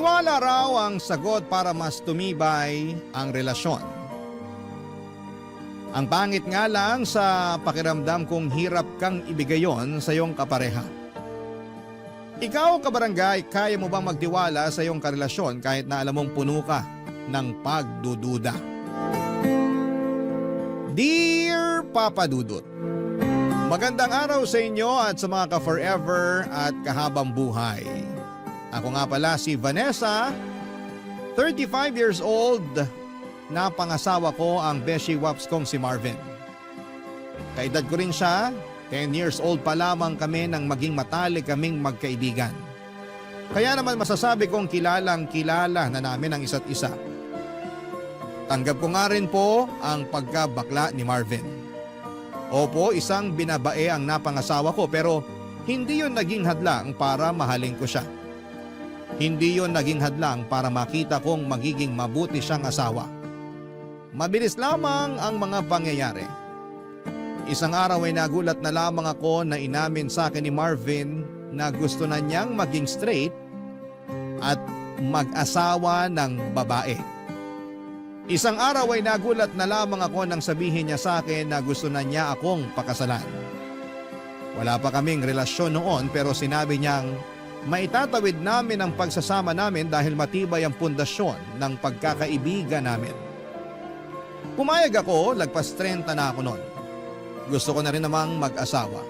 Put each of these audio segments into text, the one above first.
Tiwala raw ang sagot para mas tumibay ang relasyon. Ang pangit nga lang sa pakiramdam kung hirap kang ibigayon sa iyong kapareha. Ikaw, kabarangay, kaya mo bang magtiwala sa iyong karelasyon kahit na alam mong puno ka ng pagdududa? Dear Papa Dudut, magandang araw sa inyo at sa mga ka-forever at kahabang buhay. Ako nga pala si Vanessa, 35 years old, na pangasawa ko ang beshi waps kong si Marvin. Kaedad ko rin siya, 10 years old pa lamang kami nang maging matalik kaming magkaibigan. Kaya naman masasabi kong kilalang kilala na namin ang isa't isa. Tanggap ko nga rin po ang pagkabakla ni Marvin. Opo, isang binabae ang napangasawa ko pero hindi yun naging hadlang para mahalin ko siya. Hindi yun naging hadlang para makita kong magiging mabuti siyang asawa. Mabilis lamang ang mga pangyayari. Isang araw ay nagulat na lamang ako na inamin sa akin ni Marvin na gusto na niyang maging straight at mag-asawa ng babae. Isang araw ay nagulat na lamang ako nang sabihin niya sa akin na gusto na niya akong pakasalan. Wala pa kaming relasyon noon pero sinabi niyang maitatawid namin ang pagsasama namin dahil matibay ang pundasyon ng pagkakaibigan namin. Pumayag ako, lagpas 30 na ako noon. Gusto ko na rin namang mag-asawa.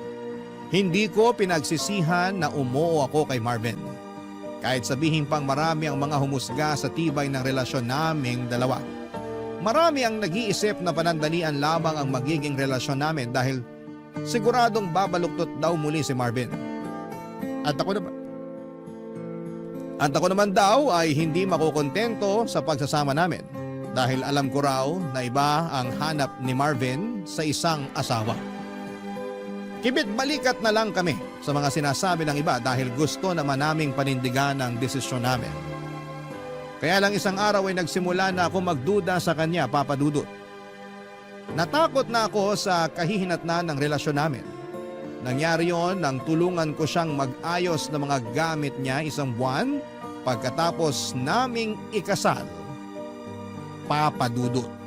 Hindi ko pinagsisihan na umuo ako kay Marvin. Kahit sabihin pang marami ang mga humusga sa tibay ng relasyon naming dalawa. Marami ang nag-iisip na panandalian lamang ang magiging relasyon namin dahil siguradong babaluktot daw muli si Marvin. At ako naman daw ay hindi makukontento sa pagsasama namin dahil alam ko raw na iba ang hanap ni Marvin sa isang asawa. Kibit balikat na lang kami sa mga sinasabi ng iba dahil gusto naman naming panindigan ang desisyon namin. Kaya lang isang araw ay nagsimula na ako magduda sa kanya, Papa Dudut. Natakot na ako sa kahihinatnan ng relasyon namin. Nangyari yon nang tulungan ko siyang mag-ayos ng mga gamit niya isang buwan pagkatapos naming ikasal, Papa Dudut.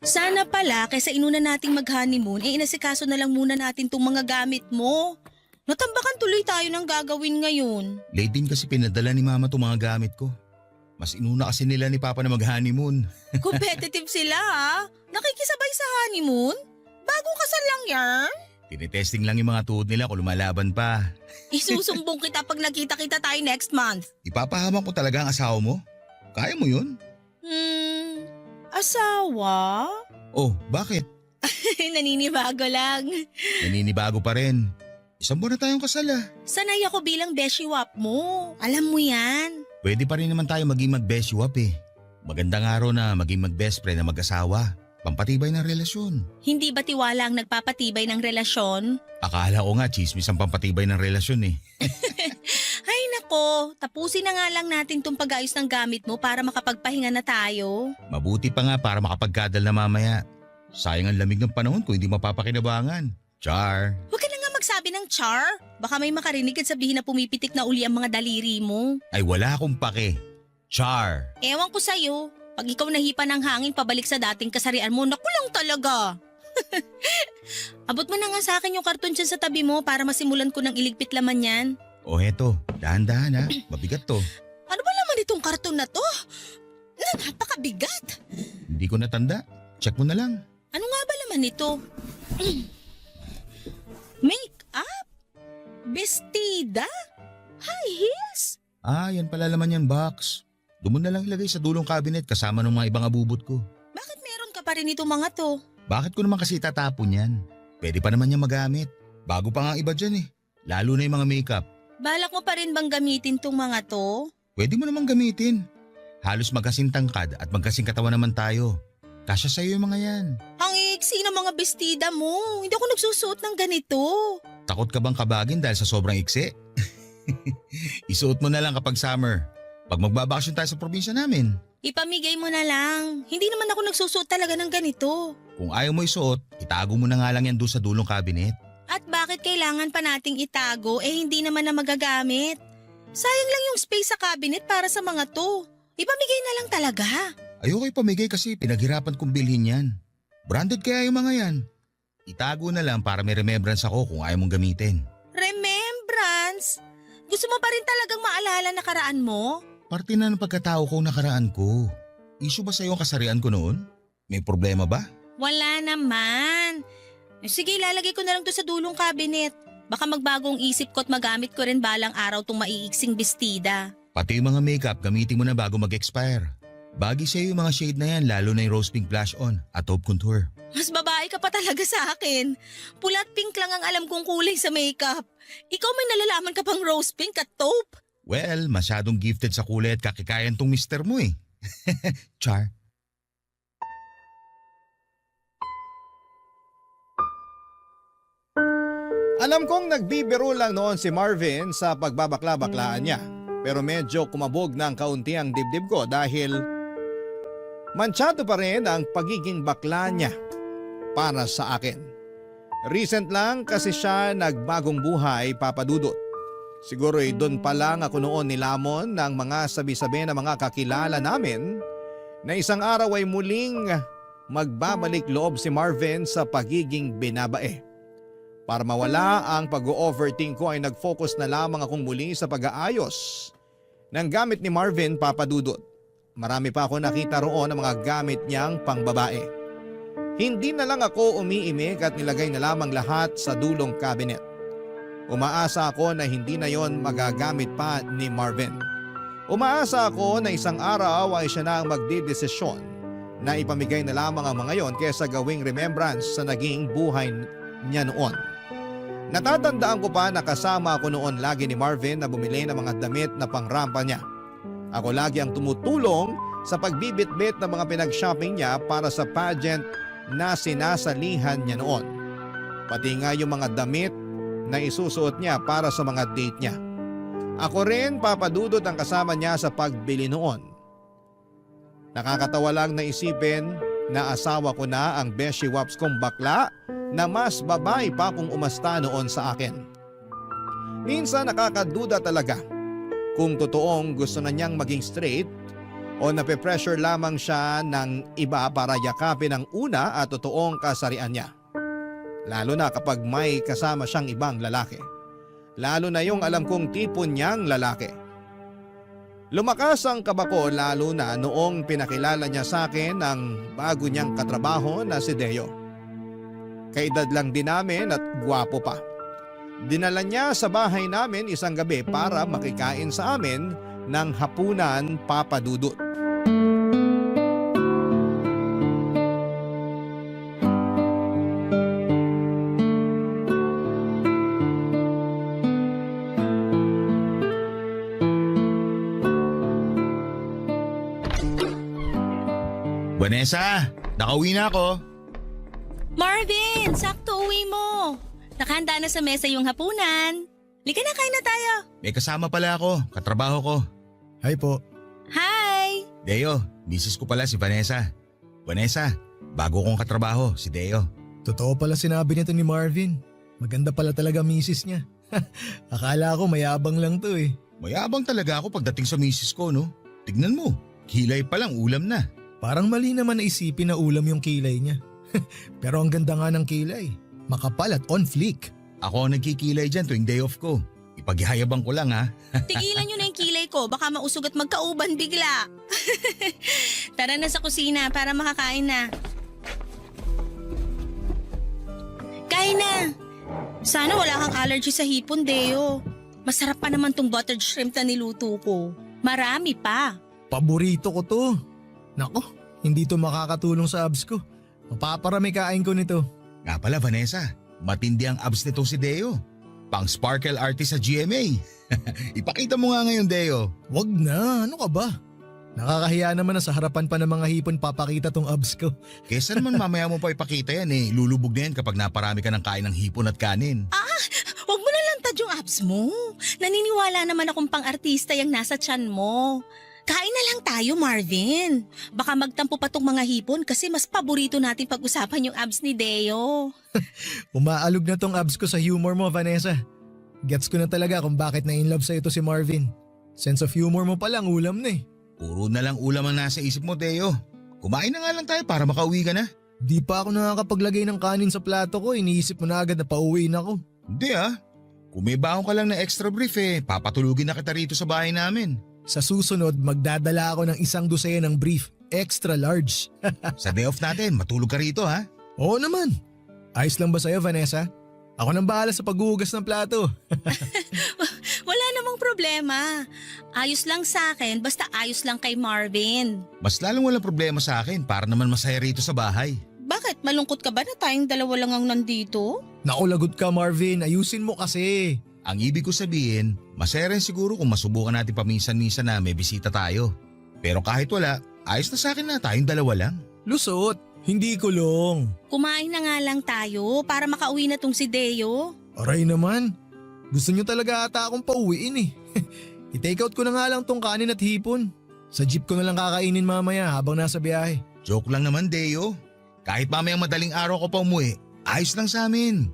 Sana pala, kaysa inuna nating mag-honeymoon, inasikaso na lang muna natin tong mga gamit mo. Natambakan tuloy tayo ng gagawin ngayon. Late din kasi pinadala ni Mama itong mga gamit ko. Mas inuna kasi nila ni Papa na mag-honeymoon. Competitive sila ha? Nakikisabay sa honeymoon? Bagong kasal lang yan? Tinetesting lang yung mga tuhod nila kung lumalaban pa. Isusumbong kita pag nakita-kita tayo next month. Ipapahamak ko talaga ang asawa mo. Kaya mo yun? Asawa? Oh, bakit? Naninibago lang. Naninibago pa rin. Isang buwan na tayong kasal ah. Sanay ako bilang beshiwap mo. Alam mo yan. Pwede pa rin naman tayo maging mag-beshiwap eh. Magandang araw na maging mag-best friend na mag-asawa. Pampatibay ng relasyon. Hindi ba tiwala ang nagpapatibay ng relasyon? Akala ko nga chismis ang pampatibay ng relasyon eh. Ay nako, tapusin na nga lang natin tong pag-ayos ng gamit mo para makapagpahinga na tayo. Mabuti pa nga para makapagkadal na mamaya. Sayang ang lamig ng panahon kung hindi mapapakinabangan. Char! Huwag ka na nga magsabi ng char. Baka may makarinig at sabihin na pumipitik na uli ang mga daliri mo. Ay wala akong pake. Char! Ewan ko sa'yo. Pag ikaw nahipa ng hangin pabalik sa dating kasarian mo, naku lang talaga. Abot mo na nga sa akin yung karton dyan sa tabi mo para masimulan ko ng iligpit laman yan. O heto, dahan-dahan ha. Mabigat to. Ano ba laman itong karton na to? Napakabigat. Hindi ko natanda. Check mo na lang. Ano nga ba laman ito? Make-up? Bestida? High heels? Ah, yan pala laman yan box. Doon mo na lang ilagay sa dulong cabinet kasama ng mga ibang abubot ko. Bakit meron ka pa rin itong mga to? Bakit ko naman kasi tatapon yan? Pwede pa naman yan magamit. Bago pa nga ang iba dyan eh. Lalo na yung mga makeup. Balak mo pa rin bang gamitin tong mga to? Pwede mo namang gamitin. Halos magkasing tangkad at magkasing katawan naman tayo. Kasya sa'yo yung mga yan. Ang iksi ng mga bestida mo. Hindi ako nagsusuot ng ganito. Takot ka bang kabagin dahil sa sobrang iksi? Isuot mo na lang kapag summer. Pag magbabakasyon tayo sa probinsya namin. Ipamigay mo na lang. Hindi naman ako nagsusuot talaga ng ganito. Kung ayaw mo isuot, itago mo na nga lang yan doon sa dulong cabinet. At bakit kailangan pa nating itago hindi naman na magagamit? Sayang lang yung space sa cabinet para sa mga to. Ipamigay na lang talaga. Ayoko ipamigay kasi pinaghirapan kong bilhin yan. Branded kaya yung mga yan. Itago na lang para may remembrance ako kung ayaw mong gamitin. Remembrance? Gusto mo pa rin talagang maalala nakaraan mo? Parte na ng pagkatao ko nakaraan ko. Issue ba sa'yo ang kasarian ko noon? May problema ba? Wala naman. Sige, lalagay ko na lang to sa dulong cabinet. Baka magbagong isip ko at magamit ko rin balang araw tong maiiksing bestida. Pati yung mga makeup gamitin mo na bago mag-expire. Bagay sa'yo yung mga shade na yan lalo na yung rose pink blush on at taupe contour. Mas babae ka pa talaga sa akin. Pula at pink lang ang alam kong kulay sa makeup. Ikaw may nalalaman ka pang rose pink at taupe. Well, masyadong gifted sa kulay at kakikayan tong mister mo eh. Char. Alam kong nagbibiro lang noon si Marvin sa pagbabakla-baklaan niya. Pero medyo kumabog ng kaunti ang dibdib ko dahil mansyado pa rin ang pagiging bakla niya para sa akin. Recent lang kasi siya nagbagong buhay, Papa Dudut. Siguro doon pa lang ako noon nilamon ng mga sabi-sabi na mga kakilala namin na isang araw ay muling magbabalik loob si Marvin sa pagiging binabae. Para mawala ang pag-overthink ko ay nag-focus na lamang akong muli sa pag-aayos ng gamit ni Marvin, Papa Dudut. Marami pa ako nakita roon ng mga gamit niyang pangbabae. Hindi na lang ako umiimik at nilagay na lamang lahat sa dulong cabinet. Umaasa ako na hindi na yon magagamit pa ni Marvin. Umaasa ako na isang araw ay siya na ang magdidesisyon na ipamigay na lamang ang mga yon kesa gawing remembrance sa naging buhay niya noon. Natatandaan ko pa na kasama ako noon lagi ni Marvin na bumili ng mga damit na pangrampa niya. Ako lagi ang tumutulong sa pagbibitbit ng mga pinag-shopping niya para sa pageant na sinasalihan niya noon. Pati nga yung mga damit na isusuot niya para sa mga date niya. Ako rin, Papa Dudut, ang kasama niya sa pagbili noon. Nakakatawa lang na isipin na asawa ko na ang beshi waps kong bakla na mas babae pa kung umasta noon sa akin. Minsan nakakaduda talaga kung totoong gusto na niyang maging straight o nape-pressure lamang siya ng iba para yakapin ang una at totoong kasarian niya. Lalo na kapag may kasama siyang ibang lalaki. Lalo na yung alam kong tipo niyang lalaki. Lumakas ang kaba ko lalo na noong pinakilala niya sa akin ang bago niyang katrabaho na si Deo. Kaedad lang din namin at gwapo pa. Dinala niya sa bahay namin isang gabi para makikain sa amin ng hapunan, Papa Dudut. Vanessa, nakauwi na ako. Marvin, sakto uwi mo. Nakahanda na sa mesa yung hapunan. Lika na, kain na tayo. May kasama pala ako, katrabaho ko. Hi po. Hi! Deo, misis ko pala si Vanessa. Vanessa, bago kong katrabaho, si Deo. Totoo pala sinabi nito ni Marvin. Maganda pala talaga misis niya. Akala ko mayabang lang to eh. Mayabang talaga ako pagdating sa misis ko, no? Tignan mo, kilay pa lang ulam na. Parang mali naman na isipin na ulam yung kilay niya. Pero ang ganda nga ng kilay. Makapal at on fleek. Ako ang nagkikilay dyan tuwing day off ko. Ipaghihayabang ko lang ha. Tigilan nyo na yung kilay ko, baka mausog at magkauban bigla. Tara na sa kusina para makakain na. Kain na. Sana wala kang allergy sa hipon, Deo. Masarap pa naman tong buttered shrimp na niluto ko. Marami pa. Paborito ko to. Nako, hindi to makakatulong sa abs ko. Mapaparami kain ko nito. Nga pala Vanessa, matindi ang abs nitong si Deo. Pang sparkle artist sa GMA. Ipakita mo nga ngayon, Deo. Wag na, ano ka ba? Nakakahiya naman na sa harapan pa ng mga hipon papakita tong abs ko. Kesa naman mamaya mo pa ipakita yan eh. Lulubog na yan kapag naparami ka ng kain ng hipon at kanin. Huwag mo na lang tad yung abs mo. Naniniwala naman akong pang-artista yung nasa tiyan mo. Kain na lang tayo, Marvin. Baka magtampo pa tong mga hipon kasi mas paborito natin pag-usapan yung abs ni Deo. Umaalog na tong abs ko sa humor mo, Vanessa. Gets ko na talaga kung bakit na-inlove sa ito si Marvin. Sense of humor mo palang ulam na eh. Puro na lang ulam ang nasa isip mo, Deo. Kumain na nga lang tayo para makauwi ka na. Di pa ako nakakapaglagay ng kanin sa plato ko, iniisip mo na agad na pauwiin ako. Hindi Kung may baon ka lang na extra brief papatulugin na kita rito sa bahay namin. Sa susunod, magdadala ako ng 1 dosena ng brief, extra large. Sa day off natin, matulog ka rito ha. Oo naman. Ayos lang ba sa'yo, Vanessa? Ako nang bahala sa paghuhugas ng plato. Wala namang problema. Ayos lang sa akin, basta ayos lang kay Marvin. Mas lalong walang problema sa akin para naman masaya rito sa bahay. Bakit? Malungkot ka ba na tayong dalawa lang ang nandito? Naku, lagot ka, Marvin. Ayusin mo kasi. Ang ibig ko sabihin, masaya rin siguro kung masubukan natin paminsan-minsan na may bisita tayo. Pero kahit wala, ayos na sa akin na tayong dalawa lang. Lusot, hindi kulong. Kumain na nga lang tayo para makauwi na tong si Deo. Aray naman. Gusto nyo talaga ata akong pauwiin eh. I-take out ko na nga lang tong kanin at hipon. Sa jeep ko na lang kakainin mamaya habang nasa biyahe. Joke lang naman, Deo. Kahit mamayang madaling araw ko pa umuwi, ayos lang sa amin.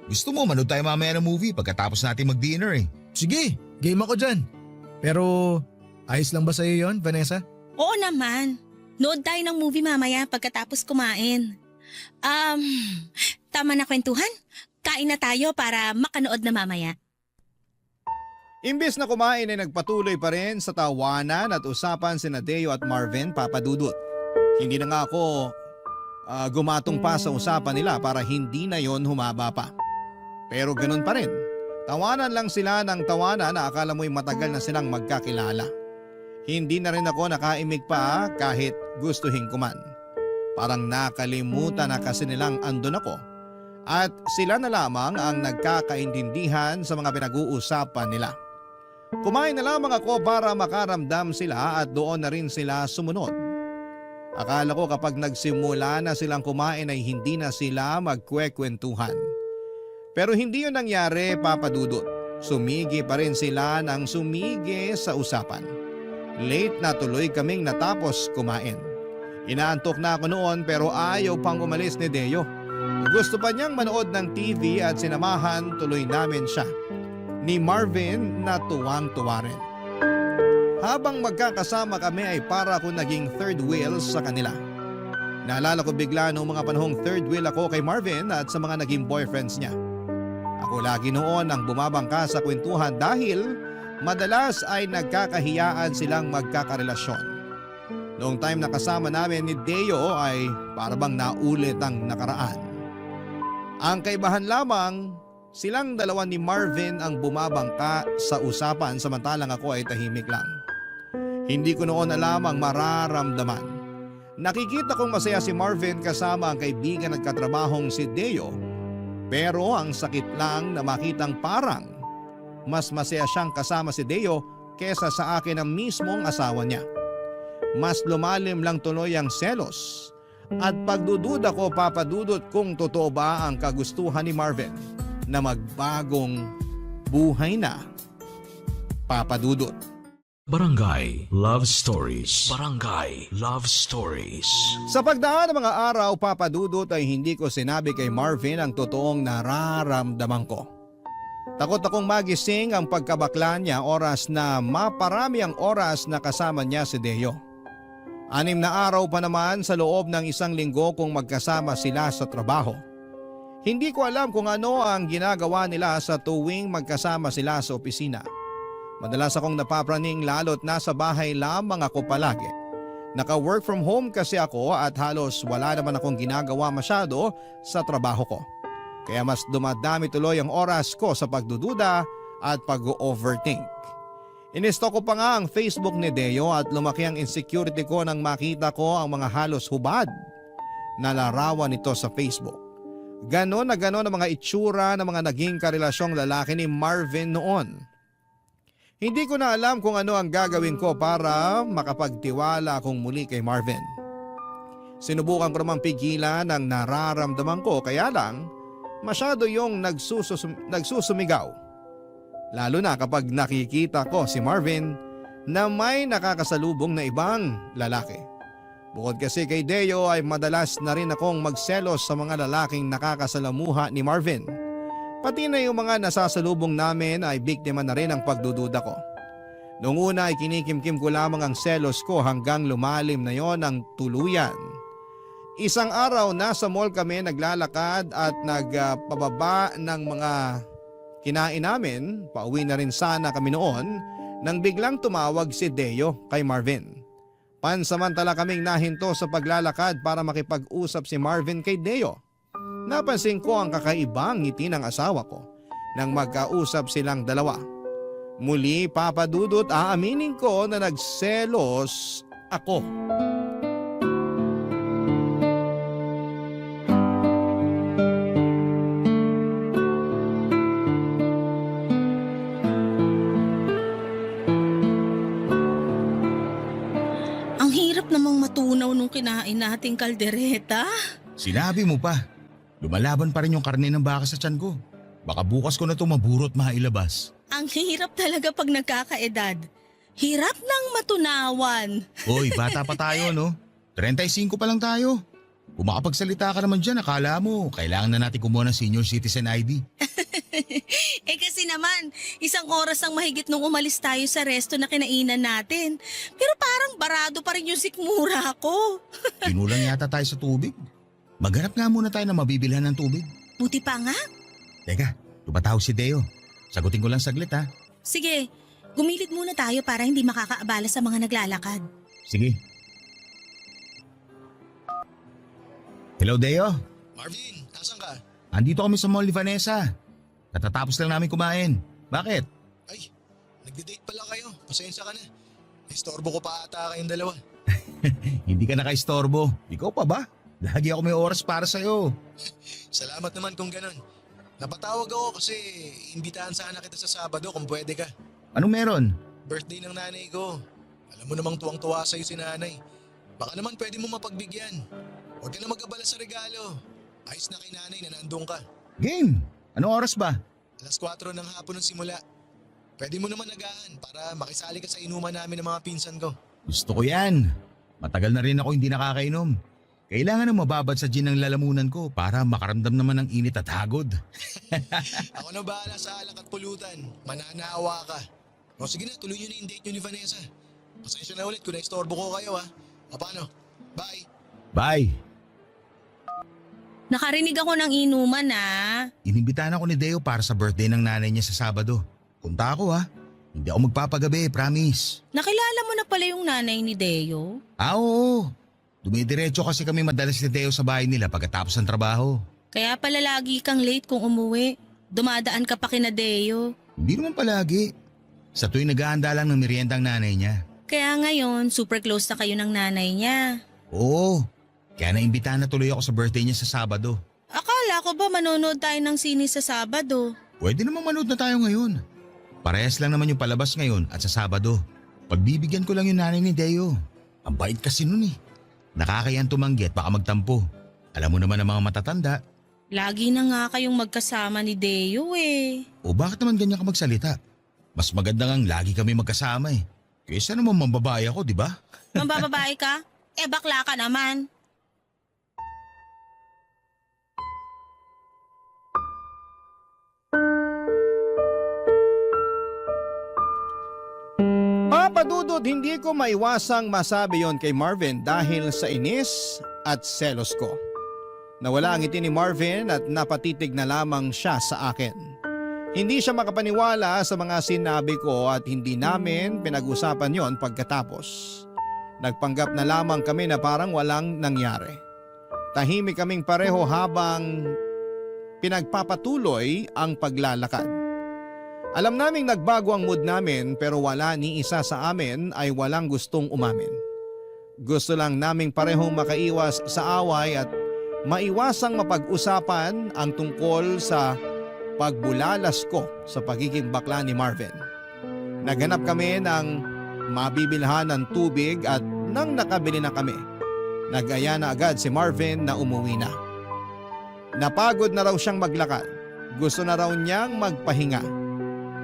Gusto mo, manood tayo mamaya ng movie pagkatapos natin mag-dinner eh. Sige, game ako dyan. Pero ayos lang ba sa'yo yon, Vanessa? Oo naman. Nood tayo ng movie mamaya pagkatapos kumain. Tama na kwentuhan. Kain na tayo para makanood na mamaya. Imbis na kumain ay nagpatuloy pa rin sa tawanan at usapan sina Deo at Marvin Papadudut. Hindi na nga ako gumatong pa sa usapan nila para hindi na yon humaba pa. Pero ganun pa rin. Tawanan lang sila ng tawanan na akala mo'y matagal na silang magkakilala. Hindi na rin ako nakaimik pa kahit gustuhin ko man. Parang nakalimutan na kasi nilang andun ako. At sila na lamang ang nagkakaintindihan sa mga pinag-uusapan nila. Kumain na lamang ako para makaramdam sila at doon na rin sila sumunod. Akala ko kapag nagsimula na silang kumain ay hindi na sila magkwekwentuhan. Pero hindi yun nangyari, Papa Dudut. Sumigi pa rin sila ng sumigi sa usapan. Late na tuloy kaming natapos kumain. Inaantok na ako noon pero ayaw pang umalis ni Deo. Gusto pa niyang manood ng TV at sinamahan tuloy namin siya. Ni Marvin na tuwang-tuwa rin. Habang magkakasama kami ay para ako naging third wheel sa kanila. Naalala ko bigla noong mga panahong third wheel ako kay Marvin at sa mga naging boyfriends niya. Ako lagi noon ang bumabangka sa kwentuhan dahil madalas ay nagkakahiyaan silang magkakarelasyon. Noong time na kasama namin ni Deo ay parabang naulit ang nakaraan. Ang kaibahan lamang, silang dalawa ni Marvin ang bumabangka sa usapan samantalang ako ay tahimik lang. Hindi ko noon alam ang mararamdaman. Nakikita kong masaya si Marvin kasama ang kaibigan at katrabahong si Deo. Pero ang sakit lang na makitang parang mas masaya siyang kasama si Deo kesa sa akin ang mismong asawa niya. Mas lumalim lang tuloy ang selos at pagdududa ko, Papa Dudut, kung totoo ba ang kagustuhan ni Marvin na magbagong buhay na. Papa Dudut. Barangay Love Stories. Barangay Love Stories. Sa pagdaan ng mga araw, Papa Dudut, ay hindi ko sinabi kay Marvin ang totoong nararamdaman ko. Takot akong magising ang pagkabakla niya oras na maparami ang oras na kasama niya si Deo. 6 na araw pa naman sa loob ng 1 linggo kung magkasama sila sa trabaho. Hindi ko alam kung ano ang ginagawa nila sa tuwing magkasama sila sa opisina. Madalas akong napapraning lalo't nasa bahay lamang ako palagi. Naka-work from home kasi ako at halos wala naman akong ginagawa masyado sa trabaho ko. Kaya mas dumadami tuloy ang oras ko sa pagdududa at pag-overthink. Inisto ko pa nga ang Facebook ni Deo at lumaki ang insecurity ko nang makita ko ang mga halos hubad na larawan nito sa Facebook. Ganon na ganon ang mga itsura ng mga naging karelasyong lalaki ni Marvin noon. Hindi ko na alam kung ano ang gagawin ko para makapagtiwala akong muli kay Marvin. Sinubukan ko namang pigilan ang nararamdaman ko, kaya lang masyado yung nagsusumigaw. Lalo na kapag nakikita ko si Marvin na may nakakasalubong na ibang lalaki. Bukod kasi kay Deo ay madalas na rin akong magselos sa mga lalaking nakakasalamuha ni Marvin. Pati na yung mga nasasalubong namin ay biktima na rin ng pagdududa ko. Noong una ay kinikimkim ko lamang ang selos ko hanggang lumalim na yon ang tuluyan. Isang araw nasa mall kami naglalakad at nagpababa ng mga kinain namin, pauwi na rin sana kami noon, nang biglang tumawag si Deo kay Marvin. Pansamantala kaming nahinto sa paglalakad para makipag-usap si Marvin kay Deo. Napansin ko ang kakaibang ngiti ng asawa ko nang magkausap silang dalawa. Muli, Papa Dudut, aaminin ko na nagselos ako. Ang hirap namang matunaw nung kinain nating kaldereta. Sinabi mo pa. Lumalaban pa rin yung karne ng baka sa tiyan ko. Baka bukas ko na ito maburot mailabas. Ang hirap talaga pag nagkakaedad. Hirap nang matunawan. Hoy, bata pa tayo no? 35 pa lang tayo. Kung makapagsalita ka naman dyan, akala mo, kailangan na natin kumuha ng senior citizen ID. Kasi naman, isang oras ang mahigit nung umalis tayo sa resto na kinainan natin. Pero parang barado pa rin yung sikmura ko. Kinulang yata tayo sa tubig. Maghanap nga muna tayo na mabibilhan ng tubig. Buti pa nga. Teka, tumatawag si Deo. Sagutin ko lang saglit ha. Sige, gumilid muna tayo para hindi makakaabala sa mga naglalakad. Sige. Hello Deo. Marvin, nasan ka? Andito kami sa mall ni Vanessa. Katatapos lang namin kumain. Bakit? Ay, nagde-date pala kayo. Pasensya ka na. Istorbo ko pa ata kayong dalawa. Hindi ka nakaistorbo. Ikaw pa ba? Lagi ako may oras para sa'yo. Salamat naman kung ganun. Napatawag ako kasi imbitahan sana kita sa Sabado kung pwede ka. Anong meron? Birthday ng nanay ko. Alam mo namang tuwang-tuwa sa'yo si nanay. Baka naman pwede mo mapagbigyan. Huwag ka na mag-abala sa regalo. Ayos na kay nanay na nandun ka. Game! Anong oras ba? Alas 4 ng hapon ng simula. Pwede mo naman nagaan para makisali ka sa inuman namin ng mga pinsan ko. Gusto ko yan. Matagal na rin ako hindi nakakainom. Kailangan na mababad sa gin ng lalamunan ko para makaramdam naman ng init at hagod. Ako na bahala sa alak at pulutan. Mananawa ka. O sige na, tuloy nyo na yung date nyo ni Vanessa. Pasensya na ulit kung naistorbo ko kayo ha. O paano? Bye! Bye! Nakarinig ako ng inuman Inimbitahan ako ni Deo para sa birthday ng nanay niya sa Sabado. Punta ako ha. Hindi ako magpapagabi, promise. Nakilala mo na pala yung nanay ni Deo? Oo. Dumidiretso kasi kami madalas ni Deo sa bahay nila pagkatapos ng trabaho. Kaya pala lagi kang late kung umuwi. Dumadaan ka pa kina Deo. Hindi naman palagi. Sa tuwing naghahanda lang ng merienda ang nanay niya. Kaya ngayon, super close na kayo ng nanay niya. Oo. Kaya naimbitahan na tuloy ako sa birthday niya sa Sabado. Akala ko ba manonood tayo ng sine sa Sabado? Pwede naman manood na tayo ngayon. Parehas lang naman yung palabas ngayon at sa Sabado. Pagbibigyan ko lang yung nanay ni Deo. Ang bait kasi nun eh. Nakakayang tumanggi at baka magtampo. Alam mo naman ang mga matatanda. Lagi na nga kayong magkasama ni Deo eh. O bakit naman ganyan ka magsalita? Mas maganda ngang lagi kami magkasama eh. Kaysa naman mambabae ako, di ba? Mambababae ka? Bakla ka naman. Papadudod, hindi ko maiwasang masabi yon kay Marvin dahil sa inis at selos ko. Nawala ang ngiti ni Marvin at napatitig na lamang siya sa akin. Hindi siya makapaniwala sa mga sinabi ko at hindi namin pinag-usapan yon pagkatapos. Nagpanggap na lamang kami na parang walang nangyari. Tahimik kaming pareho habang pinagpapatuloy ang paglalakad. Alam naming nagbago ang mood namin pero wala ni isa sa amin ay walang gustong umamin. Gusto lang naming parehong makaiwas sa away at maiwasang mapag-usapan ang tungkol sa pagbulalas ko sa pagiging bakla ni Marvin. Naghanap kami ng mabibilhan ng tubig at nang nakabili na kami, nag-aya na agad si Marvin na umuwi na. Napagod na raw siyang maglakad. Gusto na raw niyang magpahinga.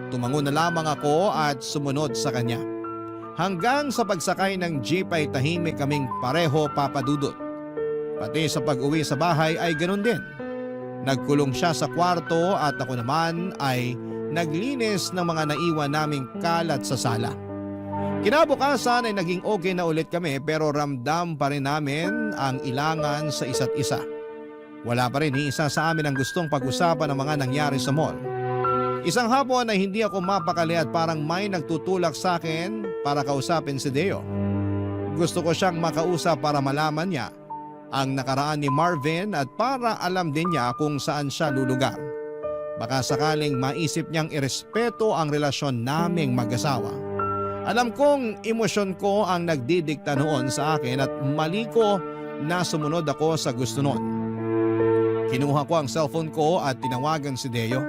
Tumango na lamang ako at sumunod sa kanya. Hanggang sa pagsakay ng jeep ay tahimik kaming pareho, Papa Dudut. Pati sa pag-uwi sa bahay ay ganun din. Nagkulong siya sa kwarto at ako naman ay naglinis ng mga naiwan naming kalat sa sala. Kinabukasan ay naging okay na ulit kami pero ramdam pa rin namin ang ilangan sa isa't isa. Wala pa rin isa sa amin ang gustong pag-usapan ng mga nangyari sa mall. Isang hapon ay hindi ako mapakali at parang may nagtutulak sa akin para kausapin si Deo. Gusto ko siyang makausap para malaman niya ang nakaraan ni Marvin at para alam din niya kung saan siya lulugar. Baka sakaling maisip niyang irespeto ang relasyon naming mag-asawa. Alam kong emosyon ko ang nagdidikta noon sa akin at mali ko na sumunod ako sa gusto noon. Kinuha ko ang cellphone ko at tinawagan si Deo.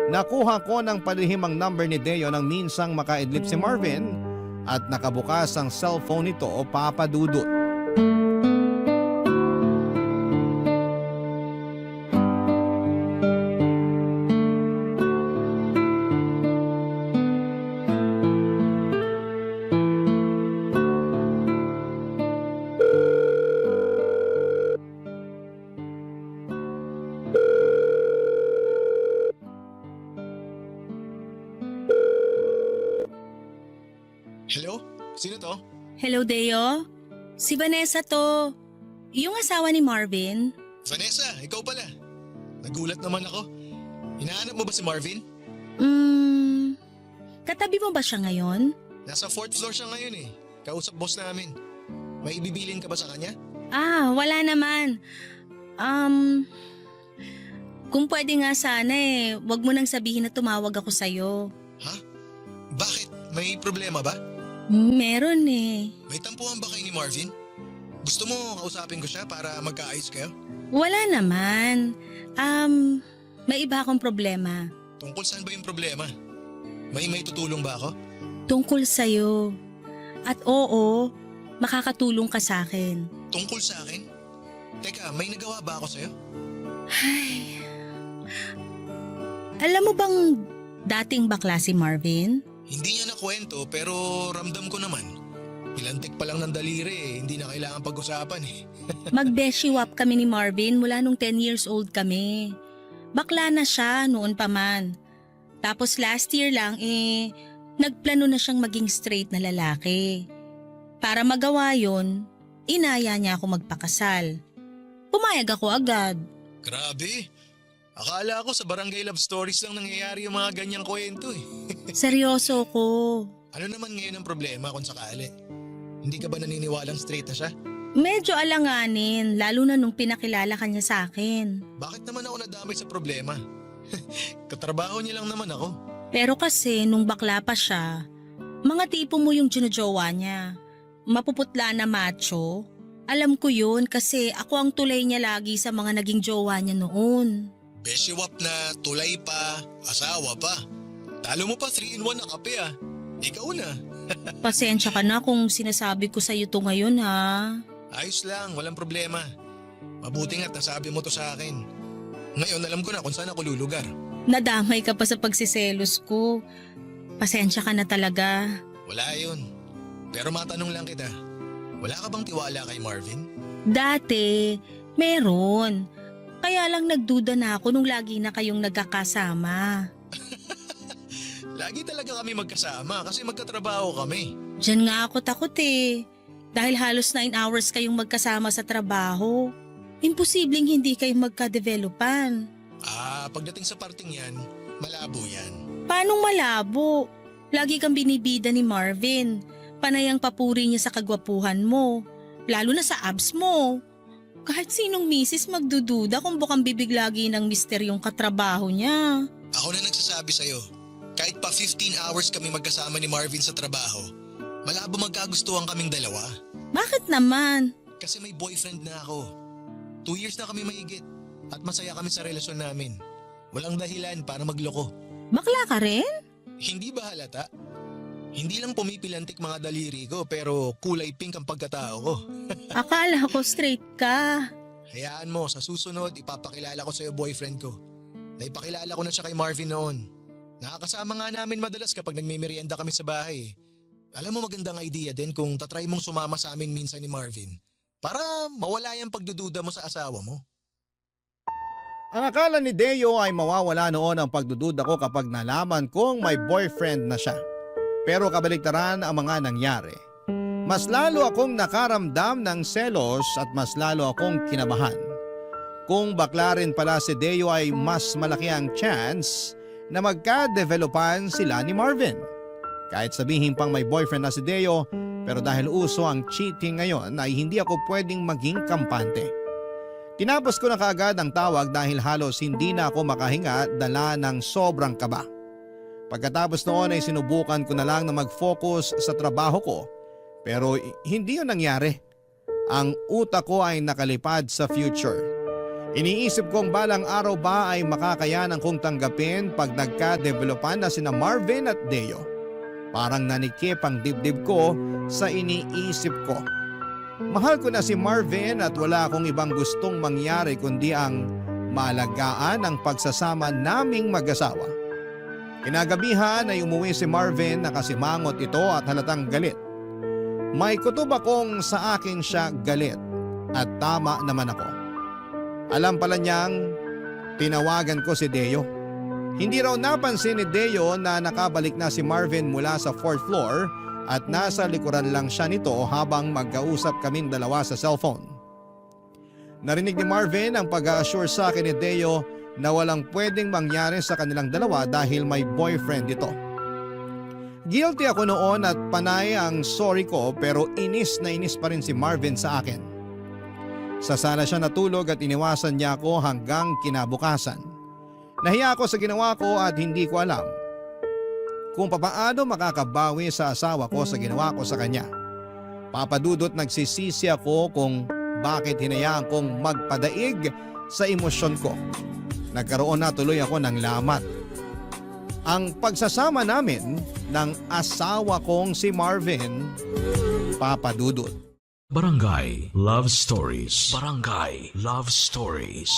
Nakuha ko ng palihim ang number ni Deo nang minsang makaidlip si Marvin at nakabukas ang cellphone nito, Papa Dudut. Hello? Sino to? Hello, Deo. Si Vanessa to. Yung asawa ni Marvin. Vanessa, ikaw pala. Nagulat naman ako. Hinahanap mo ba si Marvin? Katabi mo ba siya ngayon? Nasa 4th floor siya ngayon eh. Kausap boss namin. May ibibilin ka ba sa kanya? Wala naman. Kung pwede nga sana wag mo nang sabihin na tumawag ako sa'yo. Ha? Bakit? May problema ba? Meron May tampuhan ba kayo ni Marvin? Gusto mo kausapin ko siya para magkaayos kayo? Wala naman. May iba akong problema. Tungkol saan ba yung problema? May tutulong ba ako? Tungkol sa'yo. At oo, makakatulong ka sa akin. Tungkol sa akin? Teka, may nagawa ba ako sa'yo? Ay. Alam mo bang dating bakla si Marvin? Hindi niya nakwento pero ramdam ko naman. Ilantik pa lang ng daliri hindi na kailangan pag-usapan Mag-beshiwap kami ni Marvin mula nung 10 years old kami. Bakla na siya noon pa man. Tapos last year lang nagplano na siyang maging straight na lalaki. Para magawa yon, inaya niya ako magpakasal. Pumayag ako agad. Grabe. Akala ko sa barangay love stories lang nangyayari yung mga ganyang kwento Seryoso ko. Ano naman ngayon ang problema kung sakali? Hindi ka ba naniniwalang straight na siya? Medyo alanganin, lalo na nung pinakilala ka niya sa akin. Bakit naman ako nadamay sa problema? Katrabaho niya lang naman ako. Pero kasi nung bakla pa siya, mga tipo mo yung ginojowa niya. Mapuputla na macho. Alam ko yun kasi ako ang tulay niya lagi sa mga naging jowa niya noon. Beshiwap na, tulay pa, asawa pa. Talo mo pa 3-in-1 na kape Ikaw na. Pasensya ka na kung sinasabi ko sa'yo to ngayon ha. Ayos lang, walang problema. Mabuti nga't nasabi mo to sa akin. Ngayon alam ko na kung saan ako lulugar. Nadamay ka pa sa pagsiselos ko. Pasensya ka na talaga. Wala yun. Pero matanong lang kita, wala ka bang tiwala kay Marvin? Dati, meron. Kaya lang nagduda na ako nung lagi na kayong nagkakasama. Lagi talaga kami magkasama kasi magkatrabaho kami. Diyan nga ako takot Dahil halos 9 hours kayong magkasama sa trabaho. Imposibleng hindi kayo magka-developan. Pagdating sa parting yan, malabo yan. Paanong malabo? Lagi kang binibida ni Marvin. Panay ang papuri niya sa kagwapuhan mo. Lalo na sa abs mo. Kahit sinong misis magdududa kung bukang bibig lagi ng misteryong katrabaho niya. Ako na nagsasabi sa'yo, kahit pa 15 hours kami magkasama ni Marvin sa trabaho, malabo magkagustuhan kaming dalawa. Bakit naman? Kasi may boyfriend na ako. 2 years na kami mahigit at masaya kami sa relasyon namin. Walang dahilan para magloko. Bakla ka rin? Hindi ba halata? Hindi lang pumipilantik mga daliri ko pero kulay pink ang pagkatao ko. Akala ko straight ka. Hayaan mo, sa susunod ipapakilala ko sa'yo boyfriend ko. Naipakilala ko na siya kay Marvin noon. Nakakasama nga namin madalas kapag nagmimerienda kami sa bahay. Alam mo magandang idea din kung tatry mong sumama sa amin minsan ni Marvin para mawala yung pagdududa mo sa asawa mo. Ang akala ni Deo ay mawawala noon ang pagdududa ko kapag nalaman kong may boyfriend na siya. Pero kabaliktaran ang mga nangyari. Mas lalo akong nakaramdam ng selos at mas lalo akong kinabahan. Kung bakla rin pala si Deo ay mas malaki ang chance na magka-developan sila ni Marvin. Kahit sabihin pang may boyfriend na si Deo, pero dahil uso ang cheating ngayon ay hindi ako pwedeng maging kampante. Tinapos ko na kaagad ang tawag dahil halos hindi na ako makahinga dala ng sobrang kaba. Pagkatapos noon ay sinubukan ko na lang na mag-focus sa trabaho ko pero hindi yun nangyari. Ang utak ko ay nakalipad sa future. Iniisip kong balang araw ba ay makakayanan kong tanggapin pag nagka-developan na sina Marvin at Deo. Parang nanikip ang dibdib ko sa iniisip ko. Mahal ko na si Marvin at wala akong ibang gustong mangyari kundi ang maalagaan ang pagsasama naming mag-asawa. Kinagabihan ay umuwi si Marvin, nakasimangot ito at halatang galit. May kutob akong sa akin siya galit at tama naman ako. Alam pala niyang tinawagan ko si Deo. Hindi raw napansin ni Deo na nakabalik na si Marvin mula sa 4th floor at nasa likuran lang siya nito habang magkausap kaming dalawa sa cellphone. Narinig ni Marvin ang pag-assure sa akin ni Deo na walang pwedeng mangyari sa kanilang dalawa dahil may boyfriend ito. Guilty ako noon at panay ang sorry ko pero inis na inis pa rin si Marvin sa akin. Sa sala siya natulog at iniwasan niya ako hanggang kinabukasan. Nahiya ako sa ginawa ko at hindi ko alam kung papaano makakabawi sa asawa ko sa ginawa ko sa kanya. Papadudot nagsisisi ako kung bakit hinayaan kong magpadaig sa emosyon ko. Nagkaroon na tuloy ako ng lamat. Ang pagsasama namin ng asawa kong si Marvin, papadudot. Barangay Love Stories. Barangay Love Stories.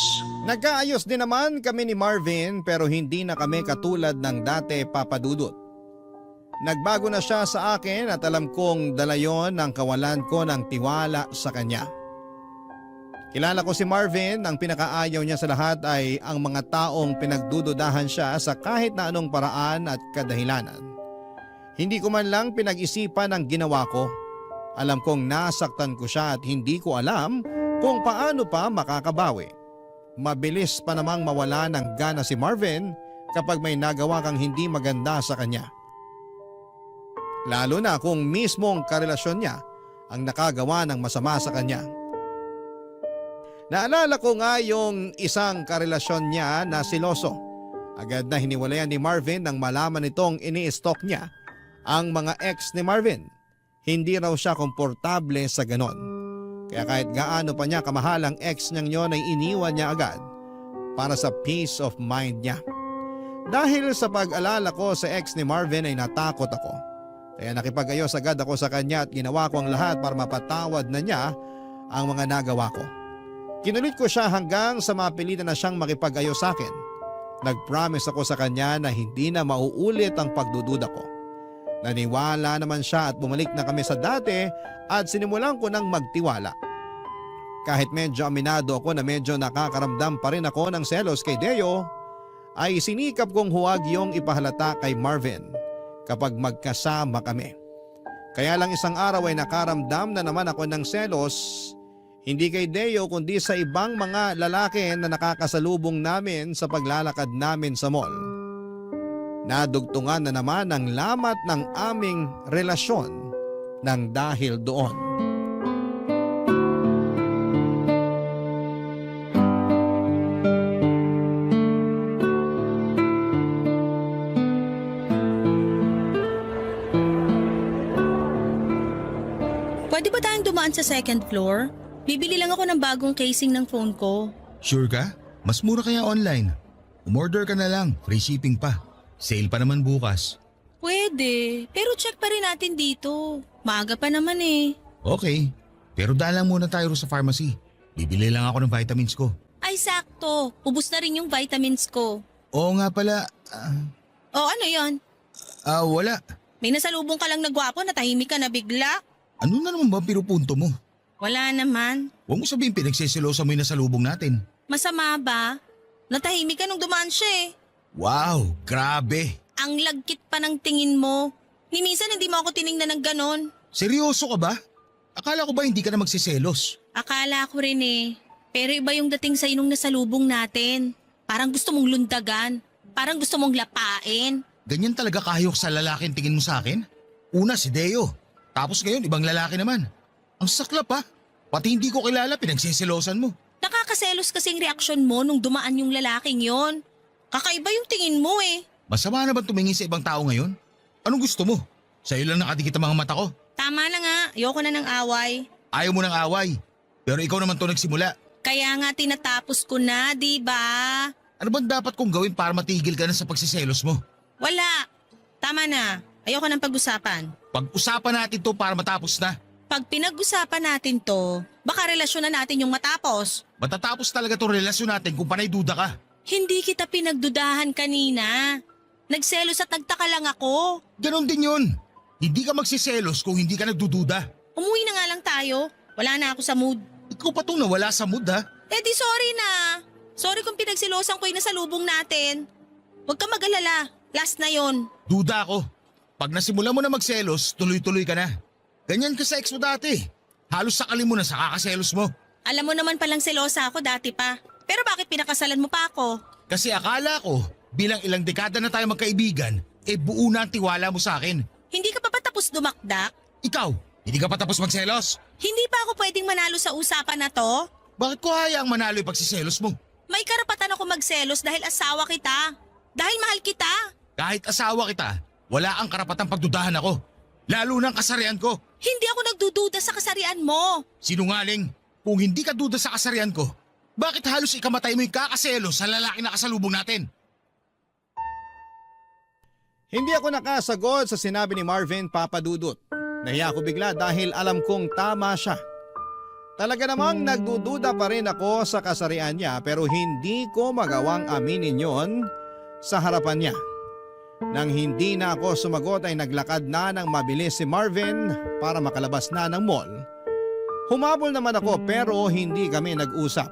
Nagkaayos din naman kami ni Marvin pero hindi na kami katulad ng dati, papadudot. Nagbago na siya sa akin at alam kong dala yon ng kawalan ko ng tiwala sa kanya. Kilala ko si Marvin, ang pinakaayaw niya sa lahat ay ang mga taong pinagdududahan siya sa kahit na anong paraan at kadahilanan. Hindi ko man lang pinag-isipan ang ginawa ko. Alam kong nasaktan ko siya at hindi ko alam kung paano pa makakabawi. Mabilis pa namang mawala ng gana si Marvin kapag may nagawa kang hindi maganda sa kanya. Lalo na kung mismong karelasyon niya ang nakagawa ng masama sa kanya. Naalala ko nga yung isang karelasyon niya na siloso. Agad na hiniwalayan ni Marvin nang malaman nitong ini-stalk niya ang mga ex ni Marvin. Hindi raw siya komportable sa ganon. Kaya kahit gaano pa niya kamahal ang ex niyang yon ay iniwan niya agad para sa peace of mind niya. Dahil sa pag-alala ko sa ex ni Marvin ay natakot ako. Kaya nakipag-ayos agad ako sa kanya at ginawa ko ang lahat para mapatawad na niya ang mga nagawa ko. Kinulit ko siya hanggang sa mapilitan na siyang makipag-ayos sa akin. Nag-promise ako sa kanya na hindi na mauulit ang pagdududa ko. Naniwala naman siya at bumalik na kami sa dati at sinimulan ko ng magtiwala. Kahit medyo aminado ako na medyo nakakaramdam pa rin ako ng selos kay Deo, ay sinikap kong huwag yung ipahalata kay Marvin kapag magkasama kami. Kaya lang isang araw ay nakaramdam na naman ako ng selos, hindi kay Deo kundi sa ibang mga lalaki na nakakasalubong namin sa paglalakad namin sa mall. Nadugtungan na naman ang lamat ng aming relasyon nang dahil doon. Pwede ba tayong dumaan sa 2nd floor? Bibili lang ako ng bagong casing ng phone ko. Sure ka? Mas mura kaya online. Umorder ka na lang, free shipping pa. Sale pa naman bukas. Pwede, pero check pa rin natin dito. Maaga pa naman eh. Okay, pero daan lang muna tayo sa pharmacy. Bibili lang ako ng vitamins ko. Ay sakto, ubus na rin yung vitamins ko. Oo nga pala, O ano yon? wala. May nasalubong ka lang na gwapo na tahimik ka na bigla? Ano na naman ba ang pinupunto mo? Wala naman. Huwag mo sabihin pinagsisilosa mo yung nasalubong natin. Masama ba? Natahimik ka nung dumaan siya eh. Wow, grabe. Ang lagkit pa ng tingin mo. Ni minsan hindi mo ako tiningnan ng ganon. Seryoso ka ba? Akala ko ba hindi ka na magsiselos? Akala ko rin eh. Pero iba yung dating sa'yo nung nasalubong natin. Parang gusto mong lundagan. Parang gusto mong lapain. Ganyan talaga kahayok sa lalaki ang tingin mo sa akin? Una si Deo. Tapos ngayon ibang lalaki naman. Ang saklap ha. Pati hindi ko kilala pinagsisilosan mo. Nakakaselos kasing reaksyon mo nung dumaan yung lalaking yon. Kakaiba yung tingin mo eh. Masama na ba tumingin sa ibang tao ngayon? Anong gusto mo? Sa'yo lang nakadikit ang mga mata ko. Tama na nga, ayoko na ng away. Ayaw mo ng away. Pero ikaw naman to nagsimula. Kaya nga tinatapos ko na, di ba? Ano bang dapat kong gawin para matigil ka na sa pagsiselos mo? Wala. Tama na. Ayoko ng pag-usapan. Pag-usapan natin to para matapos na. Pag pinag-usapan natin to, baka relasyon na natin yung matapos. Matatapos talaga tong relasyon natin kung panay duda ka. Hindi kita pinagdudahan kanina. Nagselos at nagtaka lang ako. Ganon din yun. Hindi ka magsiselos kung hindi ka nagdududa. Umuwi na nga lang tayo. Wala na ako sa mood. Ikaw pa tong nawala sa mood ha. Eh di sorry na. Sorry kung pinagsilosan ko yung nasalubong natin. Huwag ka mag-alala. Last na yon. Duda ako. Pag nasimula mo na magselos, tuloy-tuloy ka na. Ganyan ka sa ex mo dati. Halos sakali mo na sa kakaselos mo. Alam mo naman palang selosa ako dati pa. Pero bakit pinakasalan mo pa ako? Kasi akala ko, bilang ilang dekada na tayo magkaibigan, buo na ang tiwala mo sa akin. Hindi ka pa ba tapos dumakdak? Ikaw, hindi ka pa tapos magselos? Hindi pa ako pwedeng manalo sa usapan na to? Bakit ko hayaang manalo yung pagsiselos mo? May karapatan ako magselos dahil asawa kita. Dahil mahal kita. Kahit asawa kita, wala ang karapatang pagdudahan ako. Lalo ng kasarian ko. Hindi ako nagdududa sa kasarian mo. Sinungaling, kung hindi ka duda sa kasarian ko, bakit halos ikamatay mo yung kakaselos sa lalaki na kasalubong natin? Hindi ako nakasagot sa sinabi ni Marvin Papadudut. Nahiya ako bigla dahil alam kong tama siya. Talaga namang nagdududa pa rin ako sa kasarian niya pero hindi ko magawang aminin yon sa harapan niya. Nang hindi na ako sumagot ay naglakad na ng mabilis si Marvin para makalabas na ng mall. Humabol naman ako pero hindi kami nag-usap.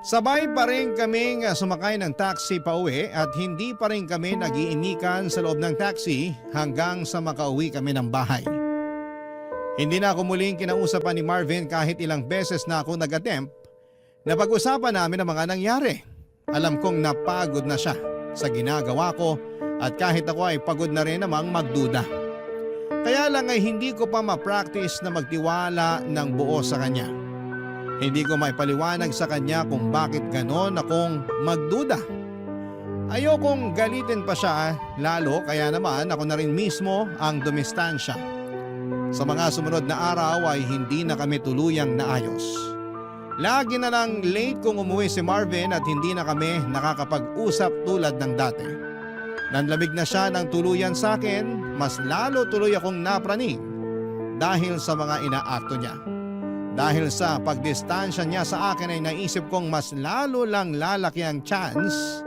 Sabay pa rin kaming sumakay ng taxi pa uwi at hindi pa rin kami nag-iinikan sa loob ng taxi hanggang sa makauwi kami ng bahay. Hindi na ako muling kinausapan ni Marvin kahit ilang beses na ako nag-attempt na pag-usapan namin ang mga nangyari. Alam kong napagod na siya sa ginagawa ko at kahit ako ay pagod na rin namang magduda. Kaya lang ay hindi ko pa ma-practice na magtiwala ng buo sa kanya. Hindi ko maipaliwanag sa kanya kung bakit ganon akong magduda. Ayokong galitin pa siya lalo kaya naman ako na rin mismo ang dumistansya. Sa mga sumunod na araw ay hindi na kami tuluyang naayos. Lagi na lang late kung umuwi si Marvin at hindi na kami nakakapag-usap tulad ng dati. Nanlamig na siya ng tuluyan sa akin, mas lalo tuloy akong napraning dahil sa mga inaakto niya. Dahil sa pagdistansya niya sa akin ay naisip kong mas lalo lang lalaki ang chance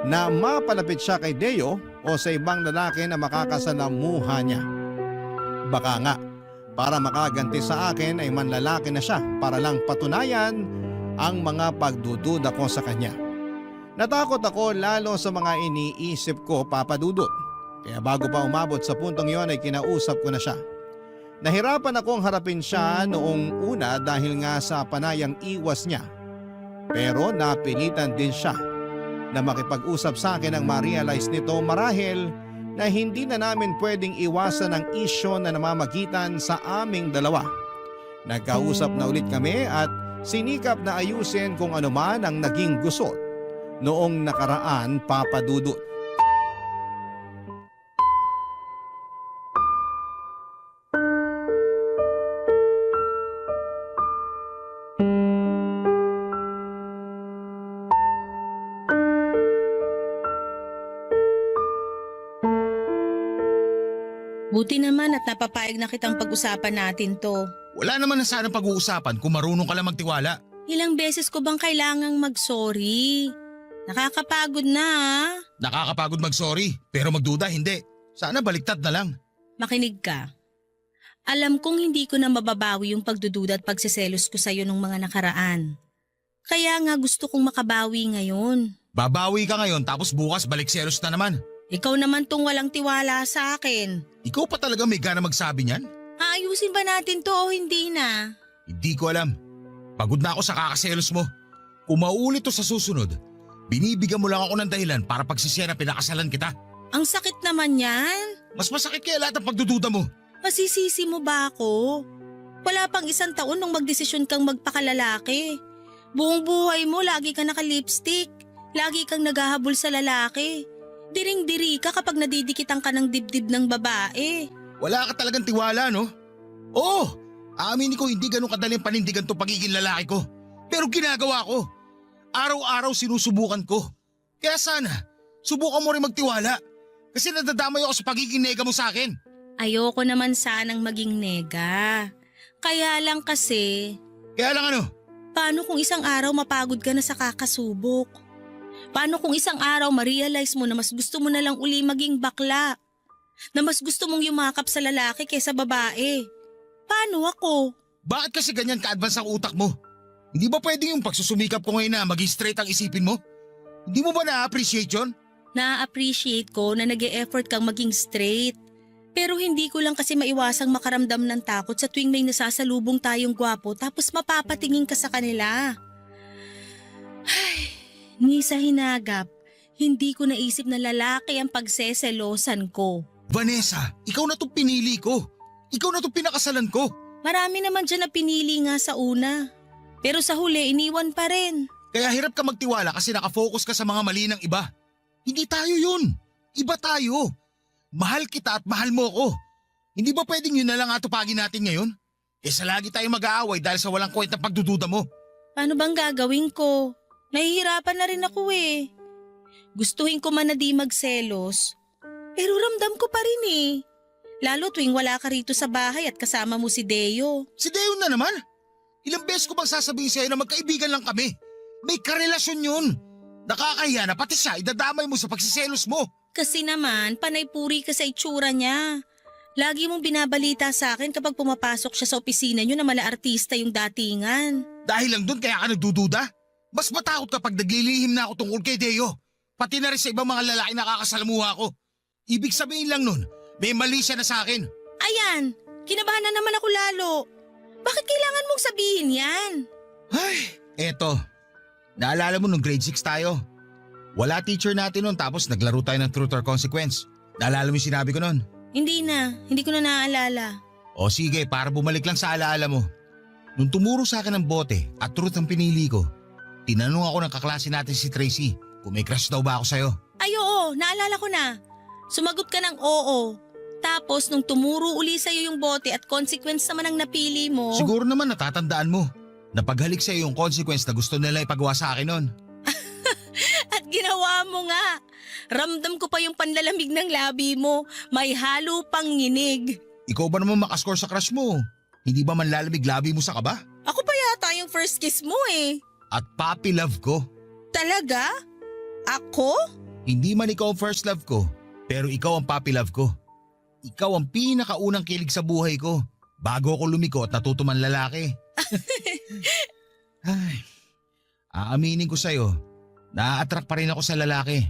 na mapalapit siya kay Deo o sa ibang lalaki na makakasalamuha niya. Baka nga, para makaganti sa akin ay manlalaki na siya para lang patunayan ang mga pagdududa ko sa kanya. Natakot ako lalo sa mga iniisip ko, Papadudut. Kaya bago pa umabot sa puntong yon ay kinausap ko na siya. Nahirapan akong harapin siya noong una dahil nga sa panayang iwas niya. Pero napilitan din siya na makipag-usap sa akin ang ma-realize nito marahil na hindi na namin pwedeng iwasan ang isyo na namamagitan sa aming dalawa. Nagkausap na ulit kami at sinikap na ayusin kung ano man ang naging gusot noong nakaraan, Papadudut. Buti naman at napapayag na kitang pag-usapan natin to. Wala naman na sana pag-uusapan kung marunong ka lang magtiwala. Ilang beses ko bang kailangang mag-sorry? Nakakapagod na ah. Nakakapagod mag-sorry, pero magduda hindi. Sana baliktad na lang. Makinig ka. Alam kong hindi ko na mababawi yung pagdududa at pagsiselos ko sa'yo nung mga nakaraan. Kaya nga gusto kong makabawi ngayon. Babawi ka ngayon tapos bukas balik selos na naman. Ikaw naman tong walang tiwala sa akin. Ikaw pa talaga may gana magsabi niyan? Aayusin ba natin to o hindi na? Hindi ko alam. Pagod na ako sa kakaselos mo. Kung mauulit to sa susunod, binibigyan mo lang ako ng dahilan para pagsisiya na pinakasalan kita. Ang sakit naman yan. Mas masakit kaya lahat ng pagdududa mo. Masisisi mo ba ako? Wala pang 1 taon nung magdesisyon kang magpakalalaki. Buong buhay mo lagi ka naka-lipstick. Lagi kang naghahabol sa lalaki. Diring-diri ka kapag nadidikitan ka ng dibdib ng babae. Wala ka talagang tiwala, no? Oo, aaminin ko hindi ganun kadaling panindigan to pagiging lalaki ko. Pero ginagawa ko. Araw-araw sinusubukan ko. Kaya sana, subukan mo rin magtiwala. Kasi nadadamay ako sa pagiging nega mo sa akin. Ayoko naman sanang maging nega. Kaya lang kasi, Kaya lang ano? paano kung isang araw mapagod ka na sa kakasubok? Paano kung isang araw ma-realize mo na mas gusto mo na lang uli maging bakla? Na mas gusto mong yumakap sa lalaki kaysa babae? Paano ako? Bakit kasi ganyan ka-advance ang utak mo? Hindi ba pwedeng yung pagsusumikap ko ngayon na maging straight ang isipin mo? Hindi mo ba na-appreciate yun? Na-appreciate ko na nag-e-effort kang maging straight. Pero hindi ko lang kasi maiwasang makaramdam ng takot sa tuwing may nasasalubong tayong gwapo tapos mapapatingin ka sa kanila. Ay, ni sa hinagap, hindi ko naisip na lalaki ang pagseselosan ko. Vanessa, ikaw na itong pinili ko. Ikaw na itong pinakasalan ko. Marami naman dyan na pinili nga sa una. Pero sa huli, iniwan pa rin. Kaya hirap ka magtiwala kasi nakafocus ka sa mga mali ng iba. Hindi tayo yun. Iba tayo. Mahal kita at mahal mo ko. Hindi ba pwedeng yun na lang atupagin natin ngayon? Sa lagi tayo mag-aaway dahil sa walang kwentang pagdududa mo. Paano bang gagawin ko? Nahihirapan na rin ako eh. Gustuhin ko man na di magselos. Pero ramdam ko pa rin eh. Lalo tuwing wala ka rito sa bahay at kasama mo si Deo. Si Deo na naman. Ilang beses ko bang sasabihin sa'yo na magkaibigan lang kami? May karelasyon yun. Nakakahiya na pati siya idadamay mo sa pagsiselos mo. Kasi naman, panay-puri ka sa itsura niya. Lagi mong binabalita sa akin kapag pumapasok siya sa opisina niyo na mala artista yung datingan. Dahil lang doon kaya ka nagdududa? Mas matakot kapag naglilihim na ako tungkol kay Deo. Pati na rin sa ibang mga lalaki na kakasalamuha ko. Ibig sabihin lang nun, may mali siya na sa akin. Ayan, kinabahan na naman ako lalo. Bakit kailangan mong sabihin yan? Ay, eto. Naalala mo nung grade 6 tayo? Wala teacher natin nun tapos naglaro tayo ng truth or consequence. Naalala mo yung sinabi ko nun? Hindi ko na naaalala. O sige, para bumalik lang sa alaala mo. Nung tumuro sa akin ng bote at truth ang pinili ko, tinanong ako ng kaklase natin si Tracy kung may crush daw ba ako sa'yo. Ay oo, naalala ko na. Sumagot ka ng oo. Tapos nung tumuro uli sa'yo yung bote at consequence naman ang napili mo. Siguro naman natatandaan mo. Napaghalik sa'yo yung consequence na gusto nila ipagawa sa akin nun. At ginawa mo nga. Ramdam ko pa yung panlalamig ng labi mo. May halo pang nginig. Ikaw ba naman makascore sa crush mo? Hindi ba manlalamig labi mo sa kaba? Ako pa yata yung first kiss mo eh. At puppy love ko. Talaga? Ako? Hindi man ikaw ang first love ko, pero ikaw ang puppy love ko. Ikaw ang pinakaunang kilig sa buhay ko bago ako lumiko at natuto man lalaki. Ay, aaminin ko sa'yo, na-attract pa rin ako sa lalaki.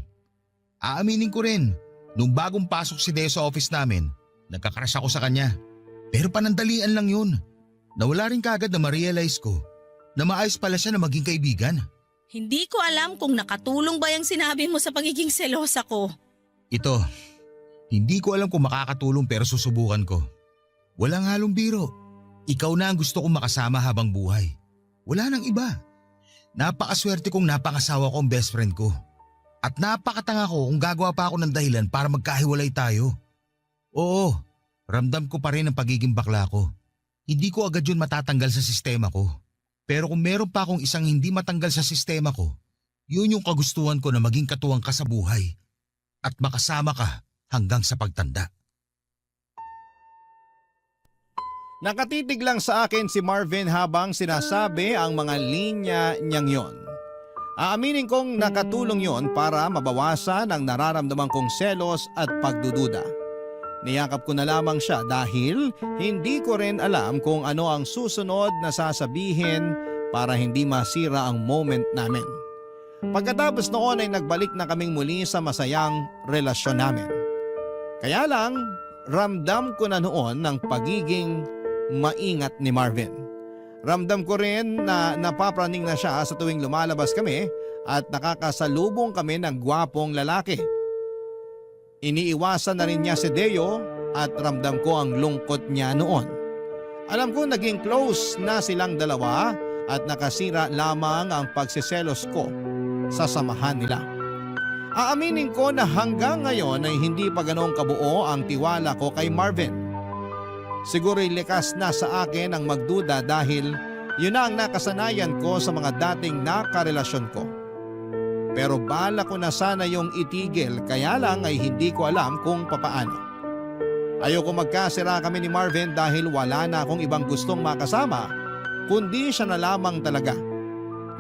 Aaminin ko rin, nung bagong pasok si Deo sa office namin, nagkakrush ako sa kanya. Pero panandalian lang yun. Nawala rin kagad na ma-realize ko na maayos pala siya na maging kaibigan. Hindi ko alam kung nakatulong ba yung sinabi mo sa pagiging selosa ko. Ito, hindi ko alam kung makakatulong pero susubukan ko. Walang halong biro. Ikaw na ang gusto kong makasama habang buhay. Wala nang iba. Napakaswerte kong napangasawa ko ang best friend ko. At napakatanga ko kung gagawa pa ako ng dahilan para magkahiwalay tayo. Oo, ramdam ko pa rin ang pagiging bakla ko. Hindi ko agad yun matatanggal sa sistema ko. Pero kung meron pa akong isang hindi matanggal sa sistema ko, yun yung kagustuhan ko na maging katuwang ka sa buhay. At makasama ka hanggang sa pagtanda. Nakatitig lang sa akin si Marvin habang sinasabi ang mga linya niyang yon. Aaminin kong nakatulong yon para mabawasan ang nararamdaman kong selos at pagdududa. Niyakap ko na lamang siya dahil hindi ko rin alam kung ano ang susunod na sasabihin para hindi masira ang moment namin. Pagkatapos noon ay nagbalik na kaming muli sa masayang relasyon namin. Kaya lang, ramdam ko na noon ng pagiging maingat ni Marvin. Ramdam ko rin na napapraning na siya sa tuwing lumalabas kami at nakakasalubong kami ng gwapong lalaki. Iniiwasan na rin niya si Deo at ramdam ko ang lungkot niya noon. Alam ko naging close na silang dalawa at nakasira lamang ang pagsiselos ko sa samahan nila. Aaminin ko na hanggang ngayon ay hindi pa ganoong kabuo ang tiwala ko kay Marvin. Siguro'y likas na sa akin ang magduda dahil yun na ang nakasanayan ko sa mga dating nakarelasyon ko. Pero bala ko na sana yung itigil kaya lang ay hindi ko alam kung papaano. Ayoko magkasira kami ni Marvin dahil wala na akong ibang gustong makasama kundi siya na lamang talaga.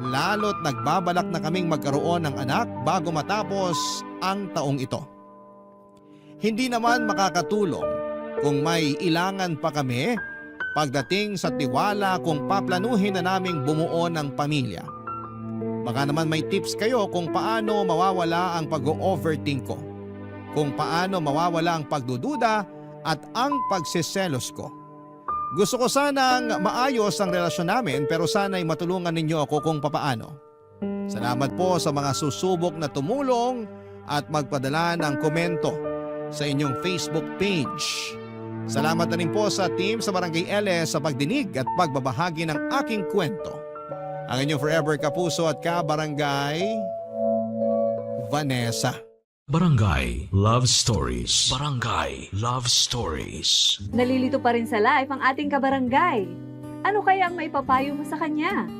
Lalo't nagbabalak na kaming magkaroon ng anak bago matapos ang taong ito. Hindi naman makakatulong kung may ilangan pa kami pagdating sa tiwala kung paplanuhin na naming bumuo ng pamilya. Baka naman may tips kayo kung paano mawawala ang pag-overthink ko, kung paano mawawala ang pagdududa at ang pagsiselos ko. Gusto ko sanang maayos ang relasyon namin pero sana'y matulungan ninyo ako kung papaano. Salamat po sa mga susubok na tumulong at magpadala ng komento sa inyong Facebook page. Salamat na rin po sa team sa Barangay LS sa pagdinig at pagbabahagi ng aking kwento. Ang inyong forever kapuso at kabarangay, Vanessa. Barangay Love Stories. Barangay Love Stories. Nalilito pa rin sa live ang ating kabarangay. Ano kaya ang maipapayo mo sa kanya?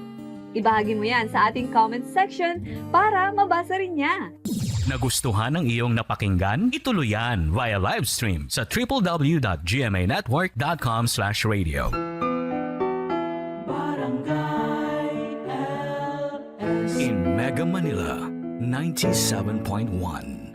Ibahagi mo yan sa ating comment section para mabasa rin niya. Nagustuhan ng iyong napakinggan? Ituloy yan via live stream sa www.gmanetwork.com/radio. In Mega Manila, 97.1.